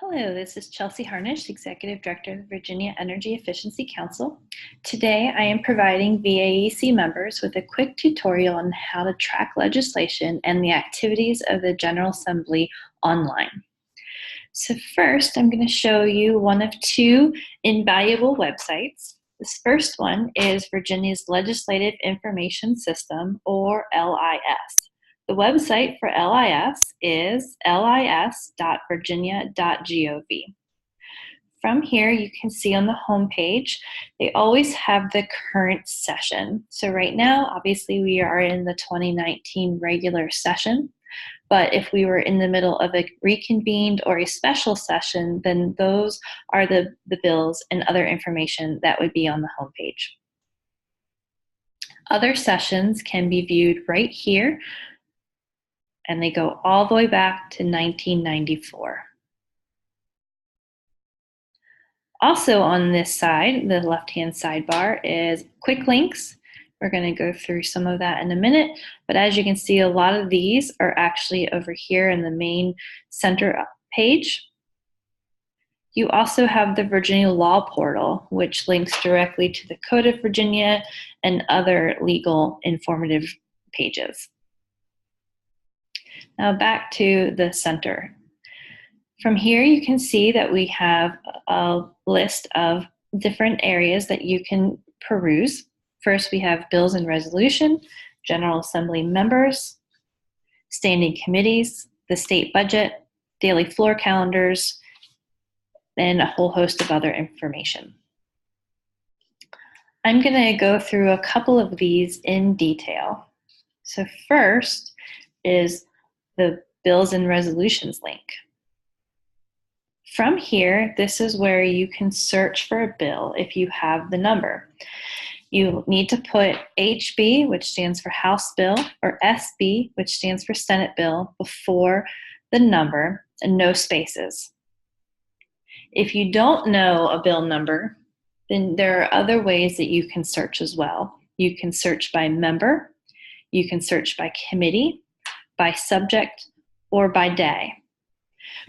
Hello, this is Chelsea Harnish, Executive Director of the Virginia Energy Efficiency Council. Today, I am providing VAEC members with a quick tutorial on how to track legislation and the activities of the General Assembly online. So first, I'm going to show you one of two invaluable websites. This first one is Virginia's Legislative Information System, or LIS. The website for LIS is lis.virginia.gov. From here, you can see on the home page, they always have the current session. So right now, obviously, we are in the 2019 regular session. But if we were in the middle of a reconvened or a special session, then those are the bills and other information that would be on the homepage. Other sessions can be viewed right here, and they go all the way back to 1994. Also on this side, the left-hand sidebar, is quick links. We're going to go through some of that in a minute, but as you can see, a lot of these are actually over here in the main center page. You also have the Virginia Law Portal, which links directly to the Code of Virginia and other legal informative pages. Now back to the center. From here, you can see that we have a list of different areas that you can peruse. First, we have bills and resolution, General Assembly members, standing committees, the state budget, daily floor calendars, and a whole host of other information. I'm going to go through a couple of these in detail. So first is the bills and resolutions link. From here, this is where you can search for a bill if you have the number. You need to put HB, which stands for House Bill, or SB, which stands for Senate Bill, before the number and no spaces. If you don't know a bill number, then there are other ways that you can search as well. You can search by member, you can search by committee, by subject, or by day.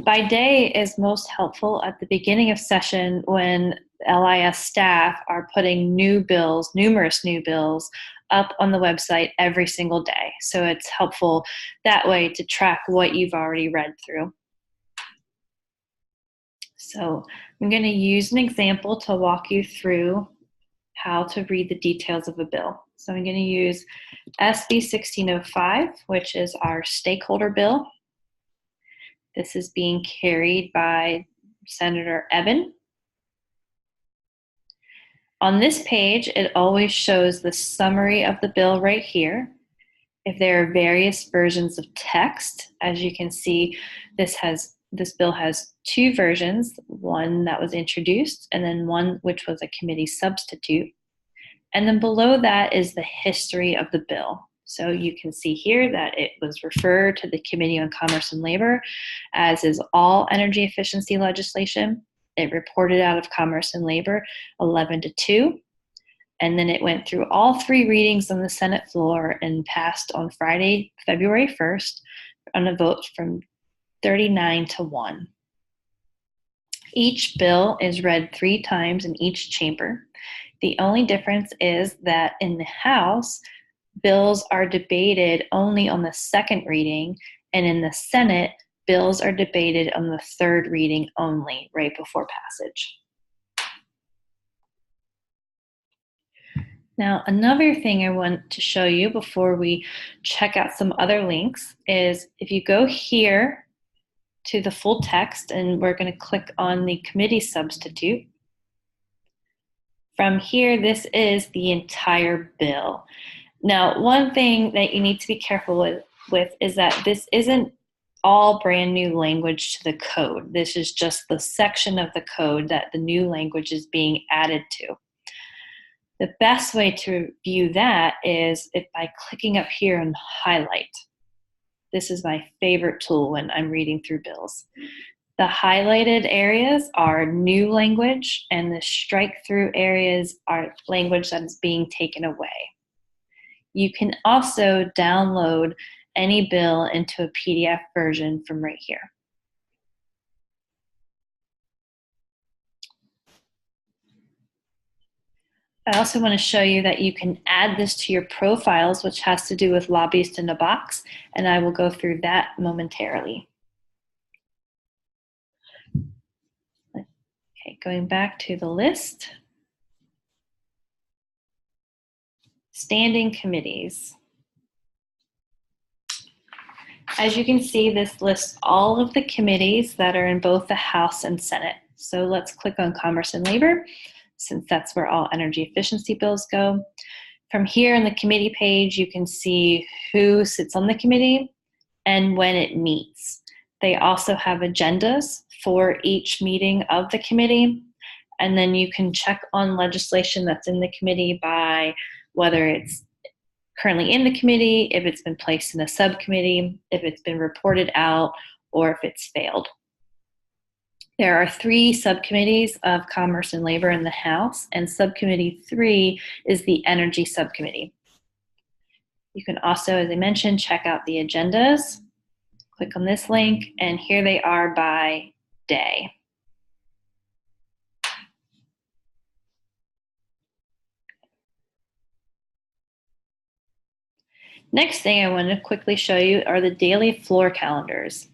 By day is most helpful at the beginning of session when LIS staff are putting new bills, numerous new bills, up on the website every single day. So it's helpful that way to track what you've already read through. So I'm going to use an example to walk you through how to read the details of a bill. So I'm going to use SB 1605, which is our stakeholder bill. This is being carried by Senator Eben. On this page, it always shows the summary of the bill right here. If there are various versions of text, as you can see, this bill has two versions, one that was introduced and then one which was a committee substitute. And then below that is the history of the bill. So you can see here that it was referred to the Committee on Commerce and Labor, as is all energy efficiency legislation. It reported out of Commerce and Labor 11-2. And then it went through all three readings on the Senate floor and passed on Friday, February 1st on a vote from 39-1. Each bill is read 3 times in each chamber. The only difference is that in the House, bills are debated only on the second reading, and in the Senate, bills are debated on the third reading only, right before passage. Now, another thing I want to show you before we check out some other links is if you go here to the full text, and we're going to click on the committee substitute. From here, this is the entire bill. Now, one thing that you need to be careful with is that this isn't all brand new language to the code. This is just the section of the code that the new language is being added to. The best way to view that is by clicking up here and highlight. This is my favorite tool when I'm reading through bills. The highlighted areas are new language, and the strike-through areas are language that is being taken away. You can also download any bill into a PDF version from right here. I also want to show you that you can add this to your profiles, which has to do with Lobbyist in a Box, and I will go through that momentarily. Okay, going back to the list. Standing committees. As you can see, this lists all of the committees that are in both the House and Senate. So let's click on Commerce and Labor, since that's where all energy efficiency bills go. From here in the committee page, you can see who sits on the committee and when it meets. They also have agendas for each meeting of the committee. And then you can check on legislation that's in the committee by whether it's currently in the committee, if it's been placed in a subcommittee, if it's been reported out, or if it's failed. There are 3 subcommittees of Commerce and Labor in the House, and Subcommittee 3 is the Energy Subcommittee. You can also, as I mentioned, check out the agendas. Click on this link, and here they are by day. Next thing I want to quickly show you are the daily floor calendars.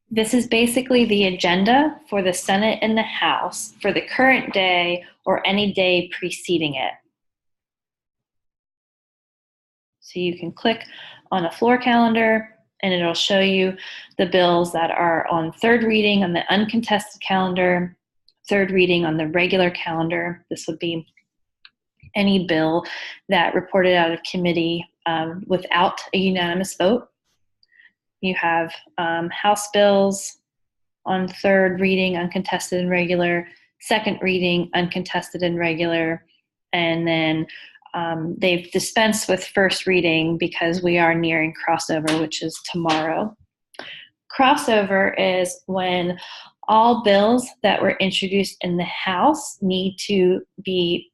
This is basically the agenda for the Senate and the House for the current day or any day preceding it. So you can click on a floor calendar and it'll show you the bills that are on third reading on the uncontested calendar, third reading on the regular calendar. This would be any bill that reported out of committee without a unanimous vote. You have House bills on third reading, uncontested and regular, second reading, uncontested and regular, and then they've dispensed with first reading because we are nearing crossover, which is tomorrow. Crossover is when all bills that were introduced in the House need to be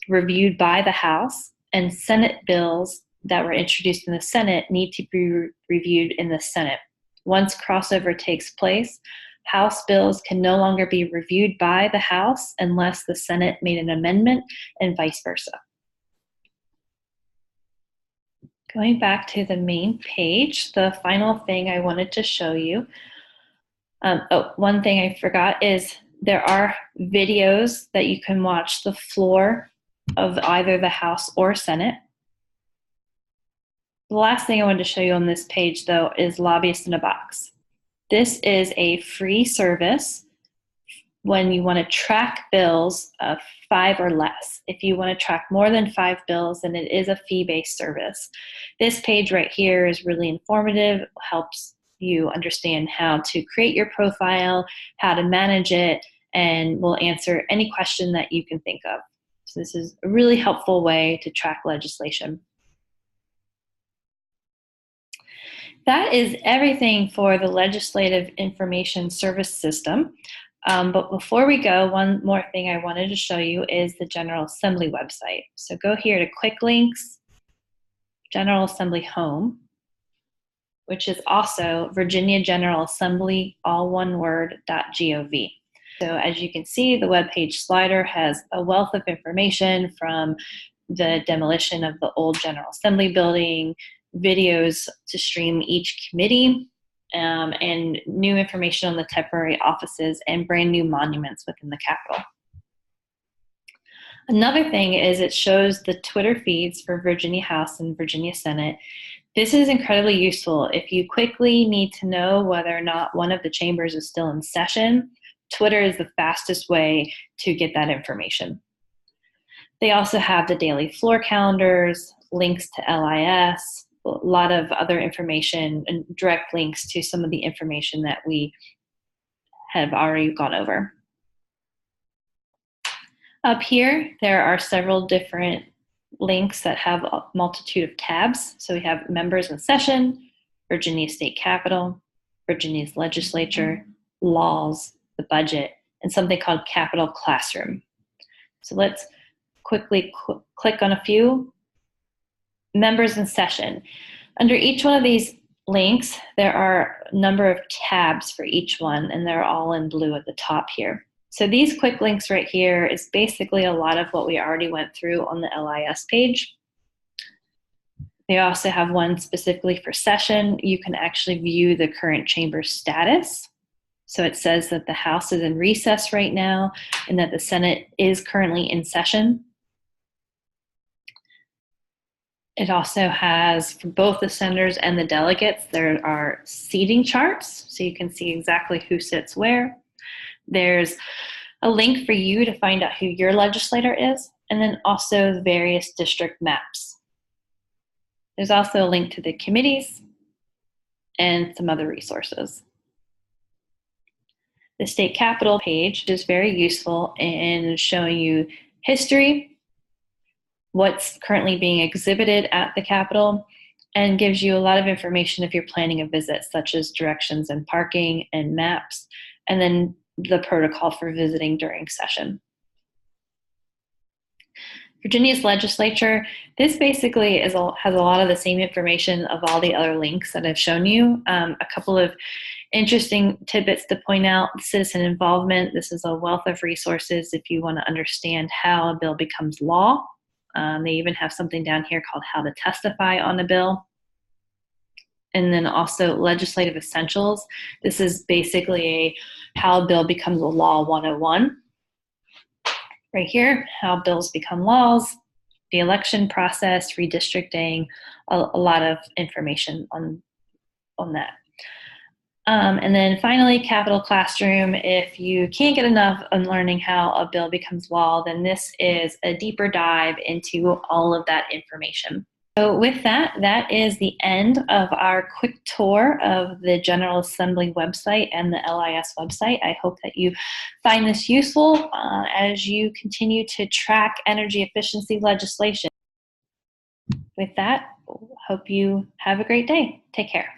reviewed by the House, and Senate bills that were introduced in the Senate need to be reviewed in the Senate. Once crossover takes place, House bills can no longer be reviewed by the House unless the Senate made an amendment, and vice versa. Going back to the main page, the final thing I wanted to show you, one thing I forgot is there are videos that you can watch the floor of either the House or Senate. The last thing I wanted to show you on this page, though, is Lobbyist in a Box. This is a free service when you want to track bills of 5 or less. If you want to track more than 5 bills, then it is a fee-based service. This page right here is really informative, helps you understand how to create your profile, how to manage it, and will answer any question that you can think of. So this is a really helpful way to track legislation. That is everything for the Legislative Information Service System. But before we go, one more thing I wanted to show you is the General Assembly website. So go here to Quick Links, General Assembly Home, which is also Virginia General Assembly, all one word, .gov. So as you can see, the web page slider has a wealth of information from the demolition of the old General Assembly building, videos to stream each committee, and new information on the temporary offices and brand new monuments within the Capitol. Another thing is it shows the Twitter feeds for Virginia House and Virginia Senate. This is incredibly useful. If you quickly need to know whether or not one of the chambers is still in session, Twitter is the fastest way to get that information. They also have the daily floor calendars, links to LIS, a lot of other information, and direct links to some of the information that we have already gone over. Up here, there are several different links that have a multitude of tabs. So we have members in session, Virginia State Capitol, Virginia's legislature, laws, the budget, and something called Capitol Classroom. So let's quickly click on a few. Members in session. Under each one of these links, there are a number of tabs for each one, and they're all in blue at the top here. So these quick links right here is basically a lot of what we already went through on the LIS page. They also have one specifically for session. You can actually view the current chamber status. So it says that the House is in recess right now and that the Senate is currently in session. It also has, for both the senators and the delegates, there are seating charts, so you can see exactly who sits where. There's a link for you to find out who your legislator is, and then also the various district maps. There's also a link to the committees and some other resources. The state capitol page is very useful in showing you history, what's currently being exhibited at the Capitol, and gives you a lot of information if you're planning a visit, such as directions and parking and maps, and then the protocol for visiting during session. Virginia's legislature, this basically has a lot of the same information of all the other links that I've shown you. A couple of interesting tidbits to point out: citizen involvement. This is a wealth of resources if you want to understand how a bill becomes law. They even have something down here called how to testify on a bill. And then also legislative essentials. This is basically a how a bill becomes a law 101. Right here, how bills become laws, the election process, redistricting, a lot of information on that. And then finally, Capital Classroom. If you can't get enough on learning how a bill becomes law, then this is a deeper dive into all of that information. So with that, that is the end of our quick tour of the General Assembly website and the LIS website. I hope that you find this useful as you continue to track energy efficiency legislation. With that, hope you have a great day. Take care.